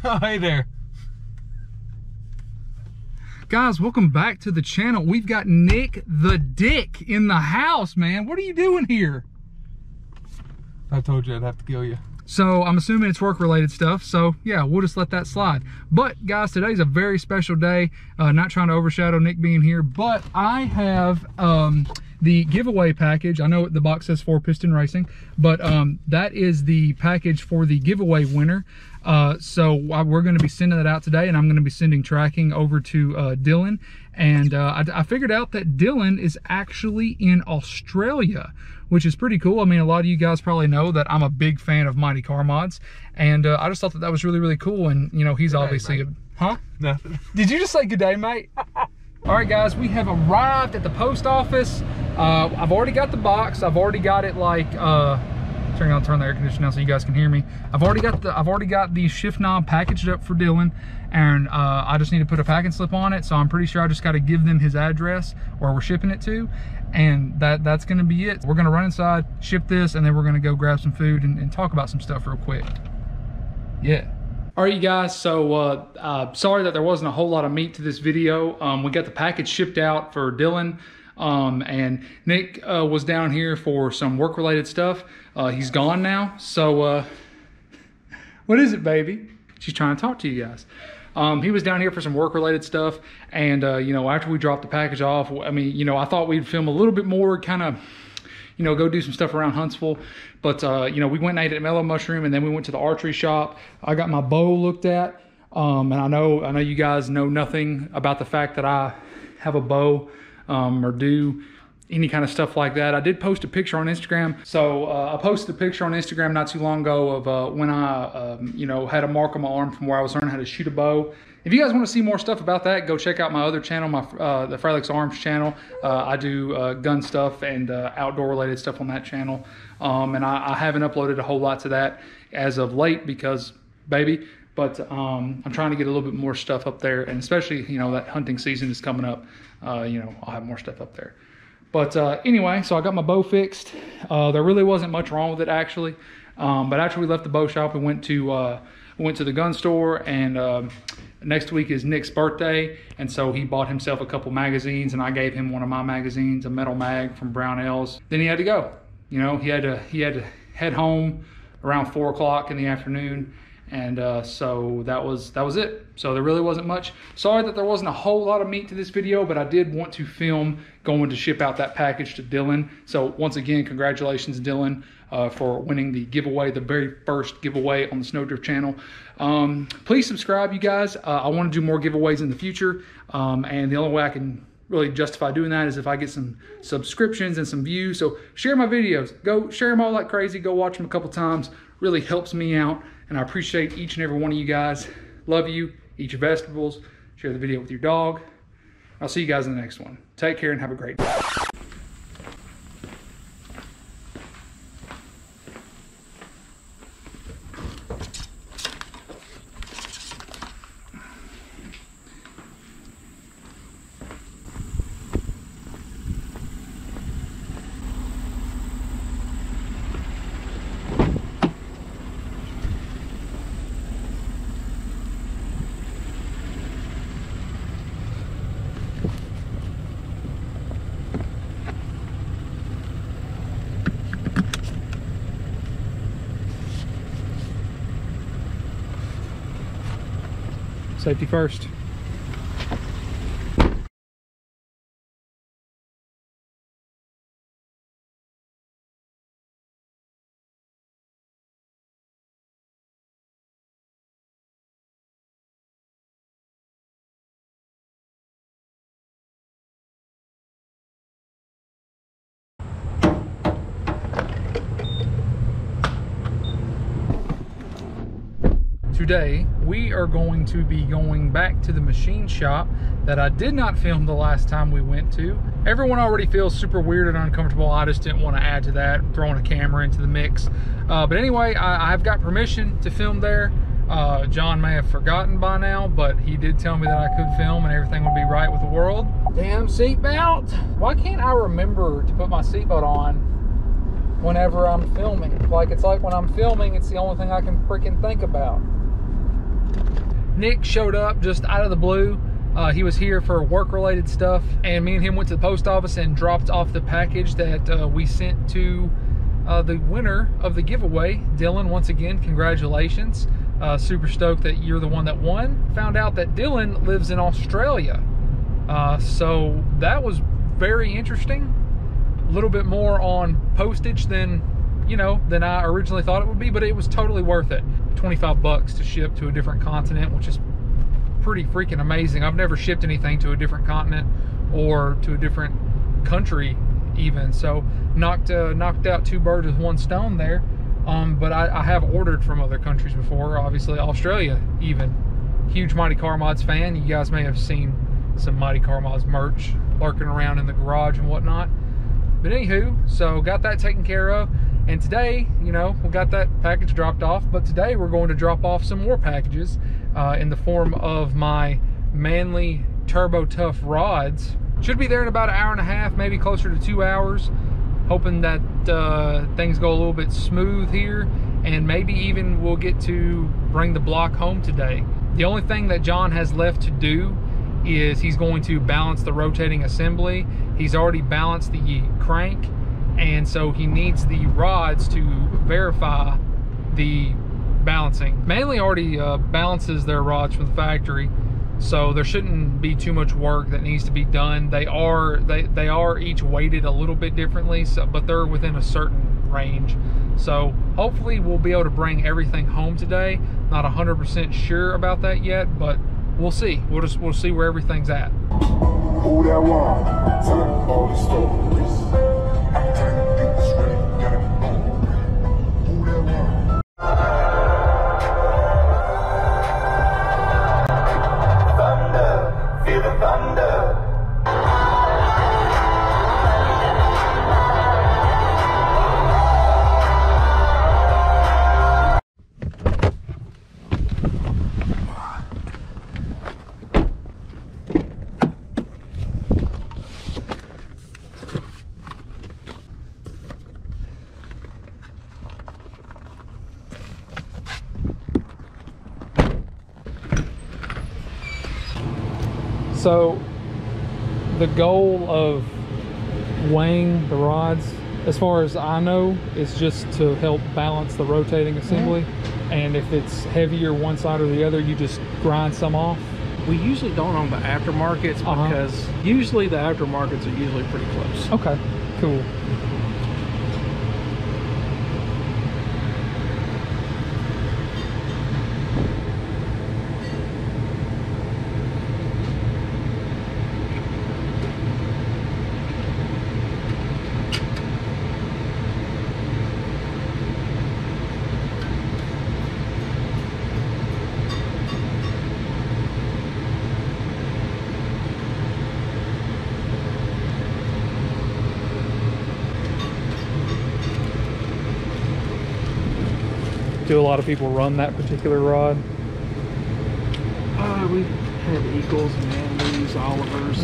Oh, hey there. Guys, welcome back to the channel. We've got Nick the Dick in the house, man. What are you doing here? I told you I'd have to kill you. So I'm assuming it's work-related stuff. So yeah, we'll just let that slide. But guys, today's a very special day. Not trying to overshadow Nick being here, but I have the giveaway package. I know the box says 4Piston Racing, but that is the package for the giveaway winner. So we're going to be sending that out today, and I'm going to be sending tracking over to Dylan. And I figured out that Dylan is actually in Australia, which is pretty cool. I mean, a lot of you guys probably know that I'm a big fan of Mighty Car Mods, and I just thought that was really, really cool. And you know, he's obviously huh? Nothing. Did you just say good day, mate? All right, guys, we have arrived at the post office. I've already got the box. I've already got it like turn the air conditioner now so you guys can hear me. I've already got the shift knob packaged up for Dylan, and I just need to put a packing slip on it. So I'm pretty sure I just got to give them his address where we're shipping it to, and that's going to be it. We're going to run inside, ship this, and then we're going to go grab some food and talk about some stuff real quick. Yeah. All right, you guys, so sorry that there wasn't a whole lot of meat to this video. We got the package shipped out for Dylan, and Nick was down here for some work-related stuff. He's gone now, so what is it, baby? She's trying to talk to you guys. He was down here for some work-related stuff, and you know, after we dropped the package off, I mean, you know, I thought we'd film a little bit more, kind of, you know, go do some stuff around Huntsville. But, you know, we went and ate at Mellow Mushroom, and then we went to the archery shop. I got my bow looked at, and I know you guys know nothing about the fact that I have a bow or do any kind of stuff like that. I did post a picture on Instagram. So I posted a picture on Instagram not too long ago of when I, you know, had a mark on my arm from where I was learning how to shoot a bow. If you guys want to see more stuff about that, go check out my other channel, the Frelix Arms channel. I do gun stuff and outdoor related stuff on that channel. And I haven't uploaded a whole lot to that as of late because, baby, but I'm trying to get a little bit more stuff up there. And especially, you know, that hunting season is coming up. You know, I'll have more stuff up there. But anyway, so I got my bow fixed. There really wasn't much wrong with it, actually. But after we left the bow shop, we went to the gun store, and next week is Nick's birthday, and so he bought himself a couple magazines, and I gave him one of my magazines, a metal mag from Brownells. Then he had to go. You know, he had to head home around 4 o'clock in the afternoon, and so that was it. So there really wasn't much. Sorry that there wasn't a whole lot of meat to this video, but I did want to film going to ship out that package to Dylan. So once again, congratulations, Dylan, for winning the giveaway, the very first giveaway on the SnowDrift channel. Please subscribe, you guys. I want to do more giveaways in the future, and the only way I can really justify doing that is if I get some subscriptions and some views. So share my videos. Go share them all like crazy. Go watch them a couple times. Really helps me out, and I appreciate each and every one of you guys. Love you. Eat your vegetables. Share the video with your dog. I'll see you guys in the next one. Take care and have a great day. Safety first. Today, we are going to be going back to the machine shop that I did not film the last time we went to. Everyone already feels super weird and uncomfortable. I just didn't want to add to that, throwing a camera into the mix. But anyway, I've got permission to film there. John may have forgotten by now, but he did tell me that I could film and everything would be right with the world. Damn seatbelt! Why can't I remember to put my seatbelt on whenever I'm filming? Like, it's like when I'm filming, it's the only thing I can freaking think about. Nick showed up just out of the blue. He was here for work-related stuff, and me and him went to the post office and dropped off the package that we sent to the winner of the giveaway. Dylan, once again, congratulations. Super stoked that you're the one that won. Found out that Dylan lives in Australia. So that was very interesting. A little bit more on postage than, you know, than I originally thought it would be, but it was totally worth it. 25 bucks to ship to a different continent, which is pretty freaking amazing. I've never shipped anything to a different continent or to a different country even, so knocked out 2 birds with 1 stone there. But I have ordered from other countries before, obviously Australia even. Huge Mighty Car Mods fan. You guys may have seen some Mighty Car Mods merch lurking around in the garage and whatnot. But anywho, so got that taken care of. And today, you know, we got that package dropped off, but today we're going to drop off some more packages in the form of my Manly Turbo Tough rods. Should be there in about 1.5 hours, maybe closer to 2 hours. Hoping that things go a little bit smooth here, and maybe even we'll get to bring the block home today. The only thing that John has left to do is he's going to balance the rotating assembly. He's already balanced the crank, and so he needs the rods to verify the balancing. Manly already balances their rods from the factory, so there shouldn't be too much work that needs to be done. They are each weighted a little bit differently, so, but they're within a certain range. So hopefully we'll be able to bring everything home today. Not 100% sure about that yet, but we'll see. We'll see where everything's at. Who that one? Tell him all the stories. I'm trying to think this way, got him going. Who that one? Thunder, feel the thunder. So the goal of weighing the rods, as far as I know, is just to help balance the rotating assembly. And if it's heavier one side or the other, you just grind some off. We usually don't on the aftermarkets because usually the aftermarkets are usually pretty close. Okay, cool. Do a lot of people run that particular rod? We've had Eagles, Manleys, Olivers.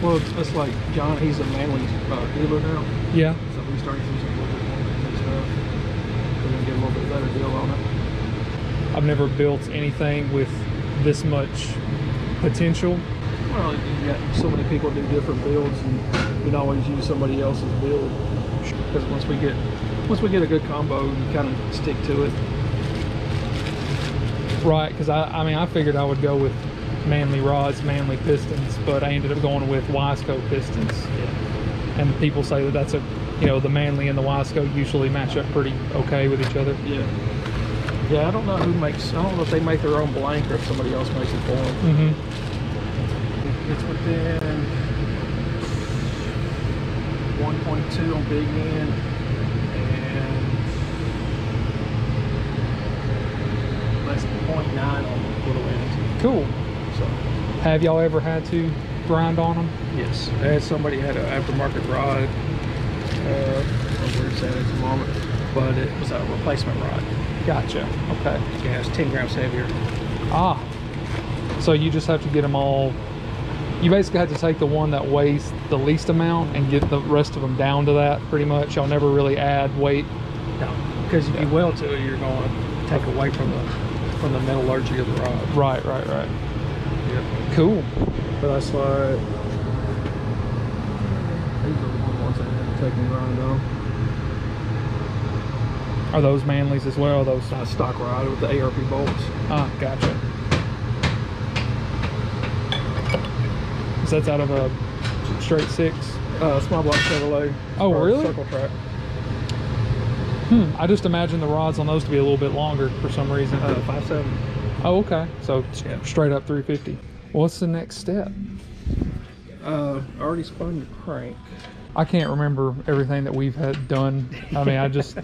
Well, it's like John, he's a Manly dealer now. Yeah. So we started using a little bit more Manly stuff. We're going to get a little bit better deal on it. I've never built anything with this much potential. Well, you got so many people do different builds, and you can always use somebody else's build. Because once we get a good combo, you kind of stick to it. Right, because I mean, I figured I would go with Manly rods, Manly pistons, but I ended up going with Wiseco pistons. Yeah. And people say that that's a, you know, the Manly and the Wiseco usually match up pretty okay with each other. Yeah. Yeah, I don't know who makes, I don't know if they make their own blank or if somebody else makes it for them. It's within 1.2 on big end and less than 0.9 on little end. Cool. So, have y'all ever had to grind on them? yes, I had somebody had an aftermarket rod. I don't know where it's at the moment, but it was a replacement rod. Gotcha. Okay. Yeah, it's 10 grams heavier. Ah. So you just have to get them all. You basically have to take the one that weighs the least amount and get the rest of them down to that pretty much. Y'all never really add weight. No, because if you weld to it, you're going to take away from the from the metallurgy of the rod. Right. Yeah. Cool. But that's like, these are the ones I had to take and grind on. Are those Manleys as well? Those Stock rod with the ARP bolts. Ah, gotcha. So that's out of a straight 6? Small block Chevrolet. Oh, really? Circle track. I just imagine the rods on those to be a little bit longer for some reason. 5.7. Oh, okay. So Yeah. straight up 350. What's the next step? Already spun the crank. I can't remember everything that we've had done. I mean, I just,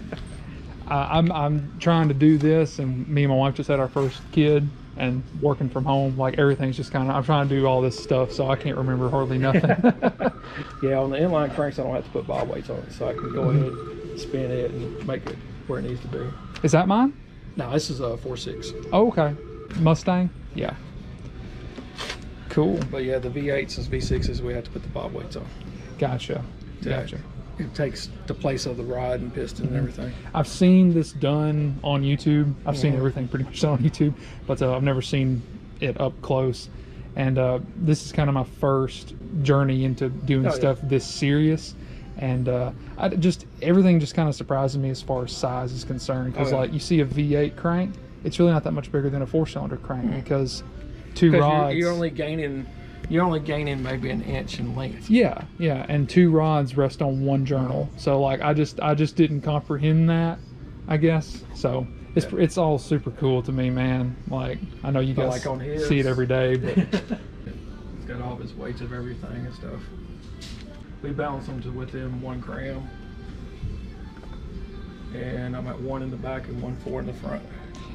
I'm trying to do this, and me and my wife just had our first kid, and working from home, like everything's just kind of, I'm trying to do all this stuff, so I can't remember hardly nothing. Yeah, on the inline cranks, I don't have to put bob weights on it, so I can go ahead, spin it, and make it where it needs to be. Is that mine? No, this is a 4.6. Oh, okay. Mustang? Yeah. Cool. But yeah, the V8s and V6s, we have to put the bob weights on. Gotcha. Gotcha. It takes the place of the rod and piston and everything. I've seen this done on YouTube. I've seen everything pretty much done on YouTube, but I've never seen it up close. And this is kind of my first journey into doing stuff this serious. And everything just kind of surprises me as far as size is concerned. Because like you see a V8 crank, it's really not that much bigger than a 4-cylinder crank because two rods. You're only gaining maybe an inch in length. Yeah, and 2 rods rest on 1 journal. So like I just didn't comprehend that, I guess. So it's all super cool to me, man. Like I know you guys like on his, see it every day, but it's got all of his weights of everything and stuff. We balance them to within 1 gram, and I'm at 1 in the back and 1.4 in the front.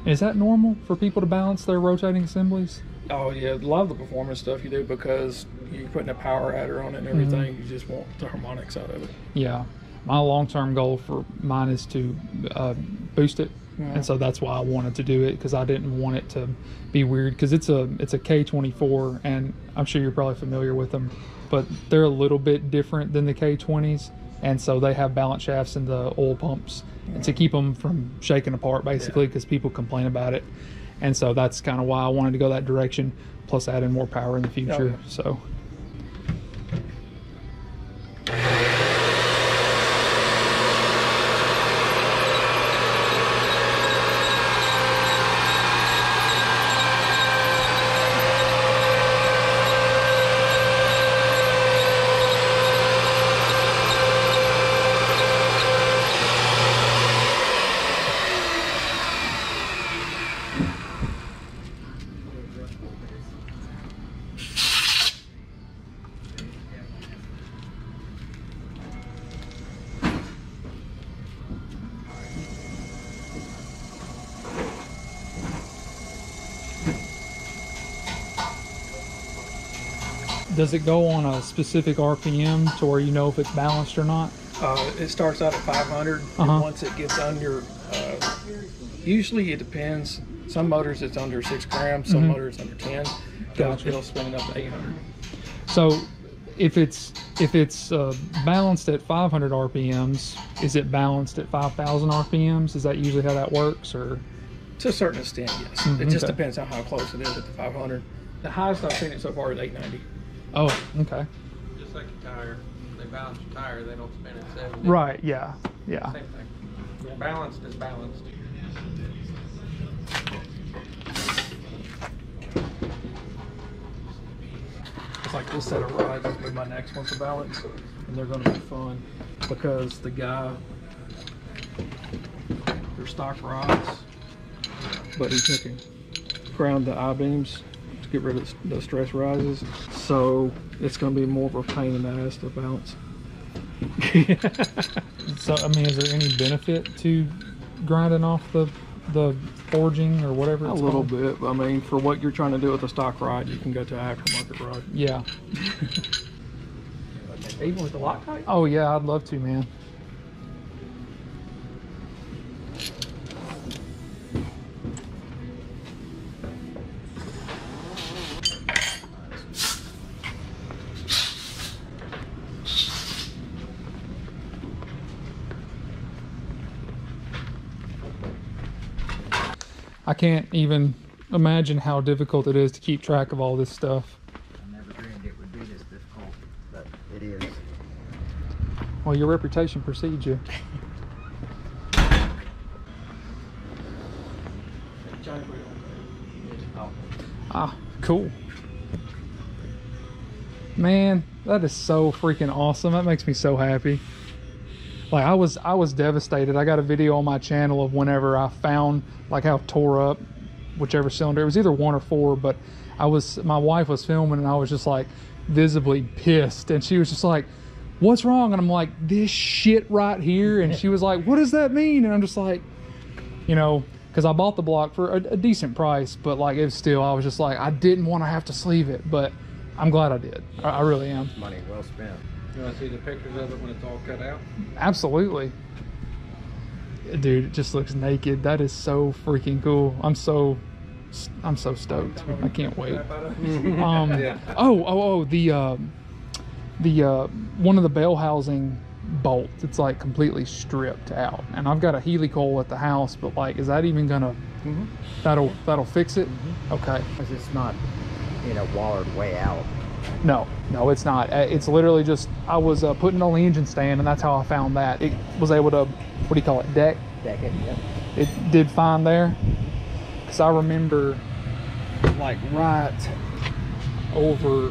Is that normal for people to balance their rotating assemblies? Oh yeah, a lot of the performance stuff you do because you're putting a power adder on it and everything. You just want the harmonics out of it. Yeah, my long-term goal for mine is to boost it, and so that's why I wanted to do it, because I didn't want it to be weird. Because it's a K24, and I'm sure you're probably familiar with them, but they're a little bit different than the K20s, and so they have balance shafts in the oil pumps and to keep them from shaking apart, basically, because people complain about it. And so that's kind of why I wanted to go that direction, plus add in more power in the future. So does it go on a specific RPM to where you know if it's balanced or not? It starts out at 500, and once it gets under, usually it depends. Some motors it's under 6 grams, some motors under 10. Gotcha. It'll spin it up to 800. So if it's balanced at 500 RPMs, is it balanced at 5,000 RPMs? Is that usually how that works, or? To a certain extent, yes. It just depends on how close it is at the 500. The highest I've seen it so far is 890. Oh, okay. Just like a tire. When they balance your tire, they don't spin at 70. Right, yeah. Same thing. Yeah. Balanced is balanced. It's like this set of rods is my next one's to balance, and they're going to be fun because the guy, they're stock rods, but he took and ground the I-beams to get rid of the stress rises, so it's going to be more of a pain in the ass to balance. So I mean, is there any benefit to grinding off the forging or whatever it's A little called? bit. I mean, for what you're trying to do with a stock rod, you can go to an aftermarket rod. Yeah. Even with the Loctite? Oh yeah, I'd love to, man. I can't even imagine how difficult it is to keep track of all this stuff. I never dreamed it would be this difficult, but it is. Well, your reputation precedes you. Ah, cool. Man, that is so freaking awesome. That makes me so happy. Like I was devastated. I got a video on my channel of whenever I found like how tore up whichever cylinder. It was either 1 or 4, but my wife was filming and I was just like visibly pissed, and she was just like, "What's wrong?" And I'm like, "This shit right here." And she was like, "What does that mean?" And I'm just like, you know, because I bought the block for a decent price, but like it was still, I was just like, I didn't want to have to sleeve it, but I'm glad I did. I really am. Money well spent. You want to see the pictures of it when it's all cut out? Absolutely. Dude, it just looks naked. That is so freaking cool. I'm so stoked. I can't wait. The one of the bell housing bolts, it's like completely stripped out, and I've got a helicoil at the house, but like, is that even gonna that'll fix it? Okay, Because it's not, you know, wallered way out. no, it's not. It's literally just, I was putting on the engine stand, and that's how I found that it was able to, what do you call it, deck Decade, yeah. it did fine there, because I remember like right over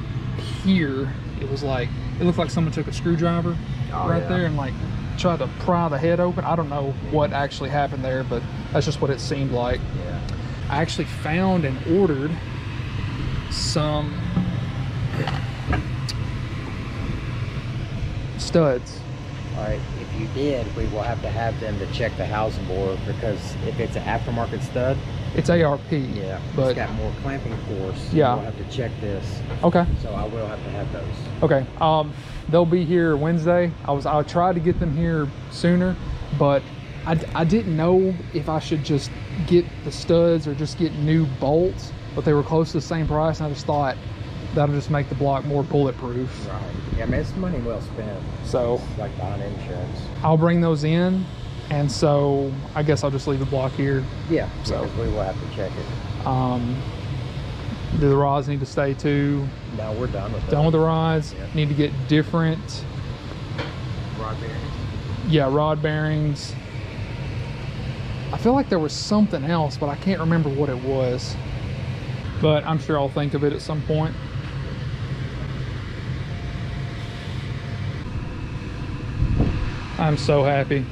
here, it was like, it looked like someone took a screwdriver there and like tried to pry the head open. I don't know what actually happened there, but that's just what it seemed like. Yeah. I actually found and ordered some studs. All right, if you did, we will have to have them to check the housing bore, because if it's an aftermarket stud, It's ARP. yeah, but it's got more clamping force. Yeah. We'll have to check this. okay. So I will have to have those. Okay, they'll be here Wednesday. I tried to get them here sooner, but I didn't know if I should just get the studs or just get new bolts, but they were close to the same price, and I just thought that'll just make the block more bulletproof. Right. Yeah, I mean, it's money well spent. So It's like buying insurance. I'll bring those in, and so I guess I'll just leave the block here. Yeah, So- because we will have to check it. Do the rods need to stay too? No, we're done with Done with the rods. Yeah. Need to get different, rod bearings. yeah, rod bearings. I feel like there was something else, but I can't remember what it was. But I'm sure I'll think of it at some point. I'm so happy.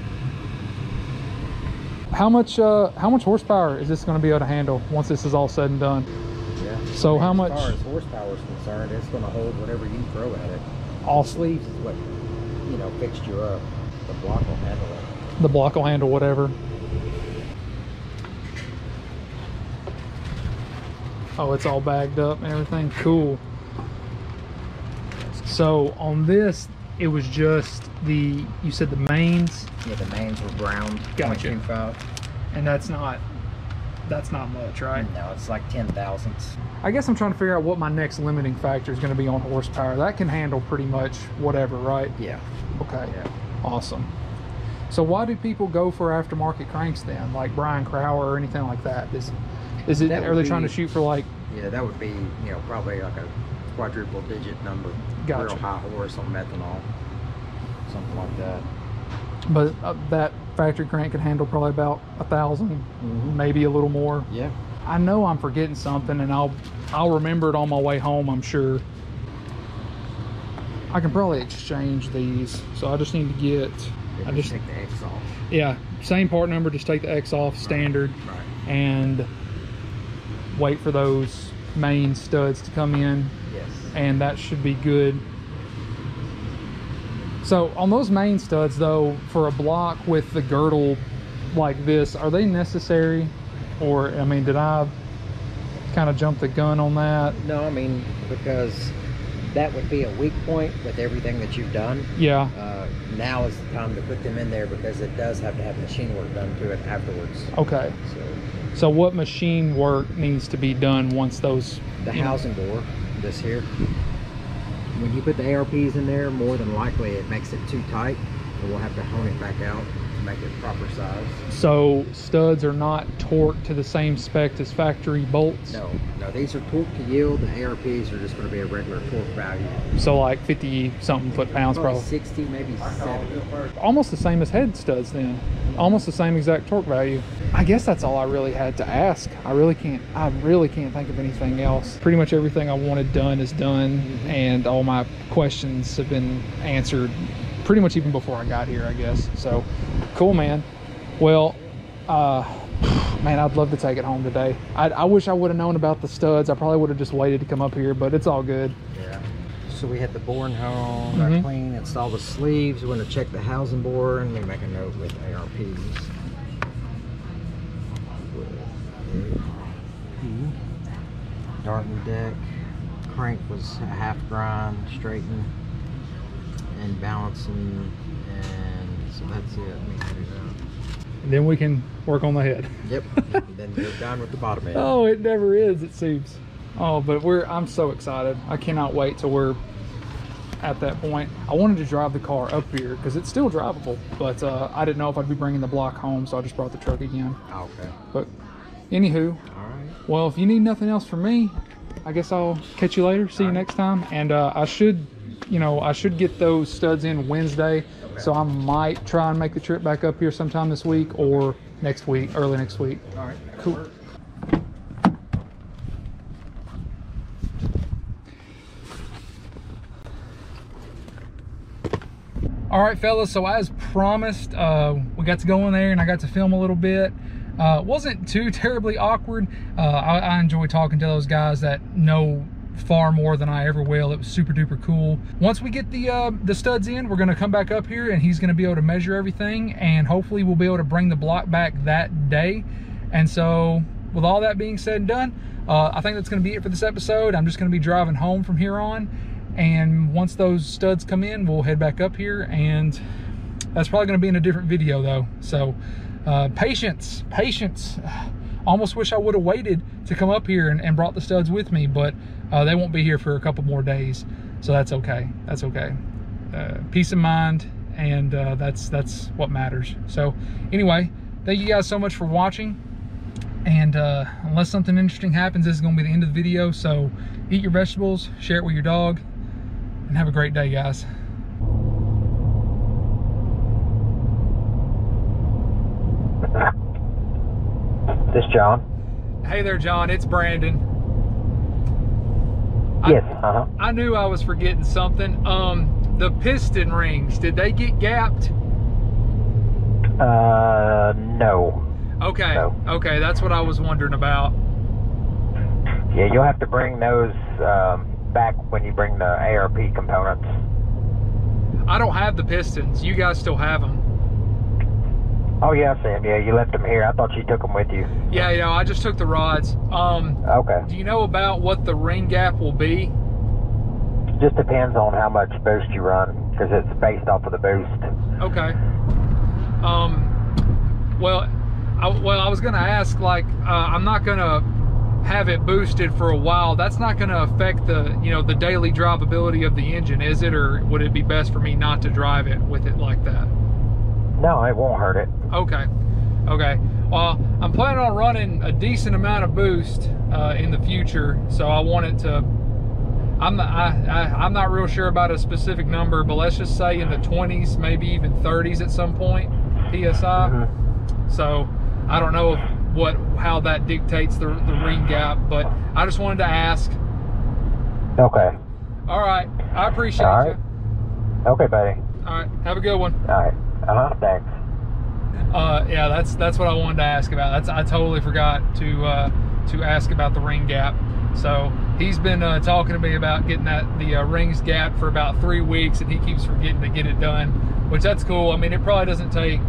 How much horsepower is this going to be able to handle once this is all said and done? Yeah. So how As much? far as horsepower is concerned, it's going to hold whatever you throw at it. All Sleeves is what, you know, fixed you up. The block will handle it. The block will handle whatever. Oh, it's all bagged up and everything. Cool. So on this, it was just the, you said the mains, Yeah, the mains were ground. Gotcha. 0.25. and that's not much, right? No, it's like 10 thousandths. I guess I'm trying to figure out what my next limiting factor is going to be on horsepower. That can handle pretty much whatever, right? Yeah. Okay. Yeah. Awesome. So why do people go for aftermarket cranks then, like Brian Crower or anything like that? Is it? That Are would they trying to be- shoot for like? Yeah, that would be, you know, probably like a quadruple digit number. Gotcha. Real high horse on methanol. Something like that. But that factory crank can handle probably about 1,000, maybe a little more. Yeah. I know I'm forgetting something, and I'll remember it on my way home, I'm sure. I can probably exchange these, so I just need to get. I just take the X off. Yeah, same part number, just take the X off, standard, Right. and wait for those main studs to come in, Yes. and that should be good. So on those main studs though, for a block with the girdle like this, are they necessary? Or, I mean, did I kind of jump the gun on that? No, I mean, because that would be a weak point with everything that you've done. Yeah, Now is the time to put them in there, because it does have to have machine work done to it afterwards. okay. So what machine work needs to be done once those... The you know- housing bore, this here, when you put the ARPs in there, more than likely it makes it too tight, and we'll have to hone it back out. to make it proper size. So studs are not torqued to the same spec as factory bolts? No, these are torqued to yield. The ARPs are just going to be a regular torque value. So like 50 something foot-pounds probably. 60, maybe 70. Almost the same as head studs then. Almost the same exact torque value. I guess that's all I really had to ask. I really can't think of anything else. Pretty much everything I wanted done is done, and all my questions have been answered pretty much even before I got here, I guess. So cool, man. Well, man, I'd love to take it home today. I wish I would have known about the studs. I probably would have just waited to come up here, but it's all good. Yeah. So we had the boring hole, got clean, install the sleeves. We're going to check the housing bore, and we make a note with ARPs. Darting deck, crank was a half grind, straighten and balancing, and so that's it. Let me get it out. Then we can work on the head. Yep. Then go down with the bottom end. Oh, it never is, it seems. Oh, but I'm so excited. I cannot wait till we're at that point. I wanted to drive the car up here because it's still drivable, but I didn't know if I'd be bringing the block home, so I just brought the truck again. Okay. But anywho, all right. Well, if you need nothing else from me, I guess I'll catch you later. See you next time. And I should get those studs in Wednesday. Okay. So I might try and make the trip back up here sometime this week or next week, early next week. All right. Cool. All right, fellas, so as promised, we got to go in there and I got to film a little bit. Wasn't too terribly awkward. I enjoy talking to those guys that know far more than I ever will. It was super duper cool. Once we get the studs in, we're gonna come back up here and he's gonna be able to measure everything, and hopefully we'll be able to bring the block back that day. And so with all that being said and done, I think that's gonna be it for this episode. I'm just gonna be driving home from here on, and once those studs come in, we'll head back up here, and that's probably gonna be in a different video though. So patience. Almost wish I would have waited to come up here and brought the studs with me, but they won't be here for a couple more days, so that's okay. That's okay. Peace of mind, and that's what matters. So anyway, thank you guys so much for watching, and unless something interesting happens, this is going to be the end of the video. So eat your vegetables, share it with your dog, and have a great day, guys. This John? Hey there, John. It's Brandon. Yes. I knew I was forgetting something. The piston rings, did they get gapped? No. Okay. No. Okay, that's what I was wondering about. Yeah, you'll have to bring those back when you bring the ARP components. I don't have the pistons. You guys still have them. Oh yeah, Sam. Yeah, you left them here. I thought you took them with you. Yeah, you know, I just took the rods. Okay. Do you know about what the ring gap will be? Just depends on how much boost you run, because it's based off of the boost. Okay. Well, I was gonna ask, like, I'm not gonna have it boosted for a while. That's not gonna affect the, you know, the daily drivability of the engine, is it? Or would it be best for me not to drive it with it like that? No, it won't hurt it. Okay. Okay. Well, I'm planning on running a decent amount of boost in the future, so I want it to. I'm not real sure about a specific number, but let's just say in the 20s, maybe even 30s at some point, PSI. So I don't know how that dictates the ring gap, but I just wanted to ask. Okay. All right. I appreciate you. Okay, buddy. All right. Have a good one. All right. Thanks. Yeah, that's what I wanted to ask about. I totally forgot to ask about the ring gap. So he's been talking to me about getting the rings gapped for about 3 weeks, and he keeps forgetting to get it done, which that's cool. I mean, it probably doesn't take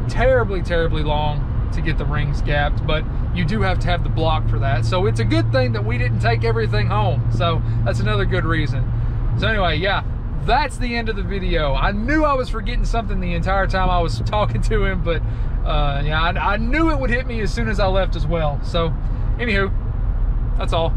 terribly long to get the rings gapped, but you do have to have the block for that. So it's a good thing that we didn't take everything home. So that's another good reason. So anyway, yeah. That's the end of the video. I knew I was forgetting something the entire time I was talking to him, but yeah, I knew it would hit me as soon as I left as well. So, anywho, that's all.